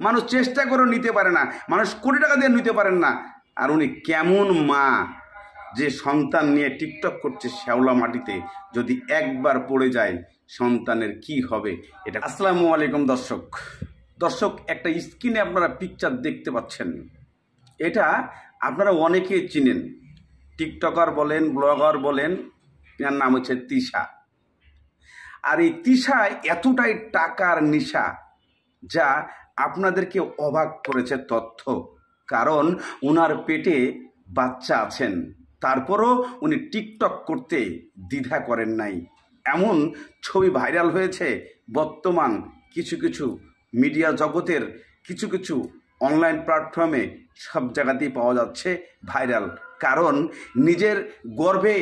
মানুষ চেষ্টা করে নিতে পারে না, মানুষ কোটি টাকা দিয়ে নিতে পারেন না। আর উনি কেমন মা যে সন্তান নিয়ে টিকটক করছে শ্যাওলা মাটিতে, যদি একবার পড়ে যায় সন্তানের কি হবে এটা। আসসালামু আলাইকুম দর্শক, একটা স্ক্রিনে আপনারা পিকচার দেখতে পাচ্ছেন, এটা আপনারা অনেকেই চিনেন, টিকটকার বলেন, ব্লগার বলেন, এর নাম হচ্ছে তিশা। আর এই তিশা এতটাই টাকার নেশা যা আপনাদেরকে অবাক করেছে তথ্য, কারণ ওনার পেটে বাচ্চা আছেন, তারপরও উনি টিকটক করতে দ্বিধা করেন নাই। এমন ছবি ভাইরাল হয়েছে বর্তমান কিছু মিডিয়া জগতের কিছু অনলাইন প্ল্যাটফর্মে, সব জায়গাতেই পাওয়া যাচ্ছে ভাইরাল। কারণ নিজের গর্ভে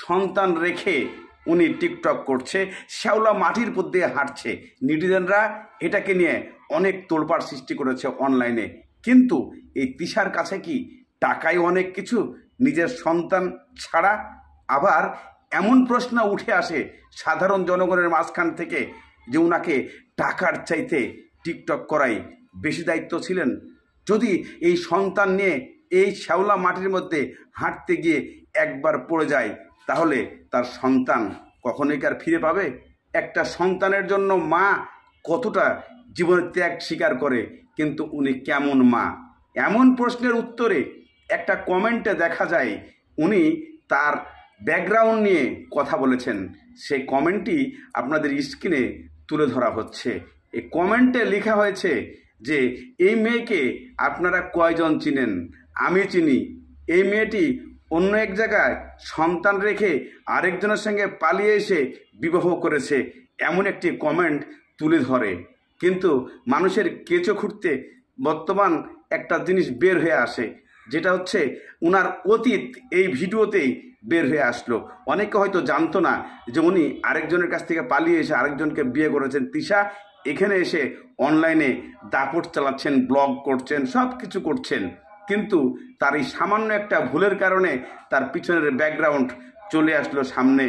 সন্তান রেখে উনি টিকটক করছে, শ্যাওলা মাটির উপর দিয়ে হাঁটছে। নেটিজেনরা এটাকে নিয়ে অনেক তোলপাড় সৃষ্টি করেছে অনলাইনে। কিন্তু এই তিশার কাছে কি টাকাই অনেক কিছু নিজের সন্তান ছাড়া? আবার এমন প্রশ্ন উঠে আসে সাধারণ জনগণের মাঝখান থেকে যে উনাকে টাকার চাইতে টিকটক করাই বেশি দায়িত্ব ছিলেন। যদি এই সন্তান নিয়ে এই শ্যাওলা মাটির মধ্যে হাঁটতে গিয়ে একবার পড়ে যায়, তাহলে তার সন্তান কখনোই কি আর ফিরে পাবে? একটা সন্তানের জন্য মা কতটা জীবনের ত্যাগ স্বীকার করে, কিন্তু উনি কেমন মা? এমন প্রশ্নের উত্তরে একটা কমেন্টে দেখা যায় উনি তার ব্যাকগ্রাউন্ড নিয়ে কথা বলেছেন। সেই কমেন্টটি আপনাদের স্ক্রিনে তুলে ধরা হচ্ছে। এই কমেন্টে লেখা হয়েছে যে এই মেয়েকে আপনারা কয়জন চিনেন? আমি চিনি। এই মেয়েটি অন্য এক জায়গায় সন্তান রেখে আরেকজনের সঙ্গে পালিয়ে এসে বিবাহ করেছে, এমন একটি কমেন্ট তুলে ধরে। কিন্তু মানুষের কেঁচো খুঁড়তে বর্তমান একটা জিনিস বের হয়ে আসে, যেটা হচ্ছে উনার অতীত এই ভিডিওতেই বের হয়ে আসলো। অনেকে হয়তো জানতো না যে উনি আরেকজনের কাছ থেকে পালিয়ে এসে আরেকজনকে বিয়ে করেছেন। তিশা এখানে এসে অনলাইনে দাপট চালাচ্ছেন, ব্লগ করছেন, সব কিছু করছেন, কিন্তু তার এই সামান্য একটা ভুলের কারণে তার পিছনের ব্যাকগ্রাউন্ড চলে আসলো সামনে।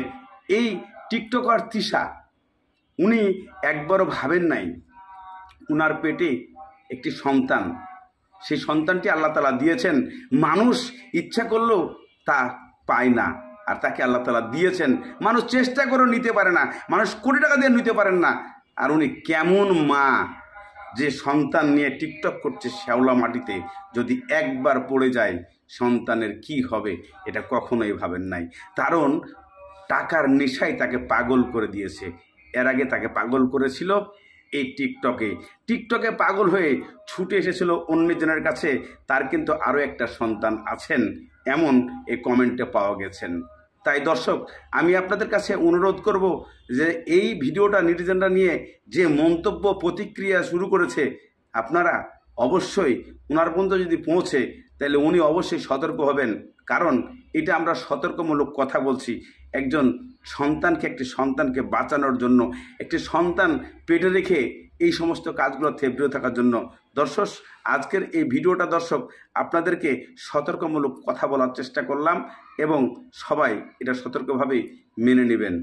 এই টিকটকার তিশা উনি একবারও ভাবেন নাই উনার পেটে একটি সন্তান, সেই সন্তানটি আল্লাহ তাআলা দিয়েছেন। মানুষ ইচ্ছা করলেও তা পায় না, আর তাকে আল্লাহ তাআলা দিয়েছেন। মানুষ চেষ্টা করে নিতে পারে না, মানুষ কোটি টাকা দিয়ে নিতে পারেন না। আর উনি কেমন মা যে সন্তান নিয়ে টিকটক করছে শ্যাওলা মাটিতে, যদি একবার পড়ে যায় সন্তানের কি হবে এটা কখনোই ভাবেন নাই। কারণ টাকার নেশাই তাকে পাগল করে দিয়েছে। এর আগে তাকে পাগল করেছিল এই টিকটকে পাগল হয়ে ছুটে এসেছিল অন্যজনের কাছে। তার কিন্তু আরও একটা সন্তান আছেন, এমন এই কমেন্টে পাওয়া গেছেন। তাই দর্শক, আমি আপনাদের কাছে অনুরোধ করব যে এই ভিডিওটা নেটিজেনরা নিয়ে যে মন্তব্য প্রতিক্রিয়া শুরু করেছে, আপনারা অবশ্যই ওনার পর্যন্ত যদি পৌঁছে, তাহলে উনি অবশ্যই সতর্ক হবেন। কারণ এটা আমরা সতর্কমূলক কথা বলছি। একটি সন্তানকে বাঁচানোর জন্য, একটি সন্তান পেটে রেখে এই সমস্ত কাজগুলো থেকে বিরত থাকার জন্য। দর্শক, আজকের এই ভিডিওটা দর্শক আপনাদেরকে সতর্কমূলক কথা বলার চেষ্টা করলাম, এবং সবাই এটা সতর্কভাবেই মেনে নেবেন।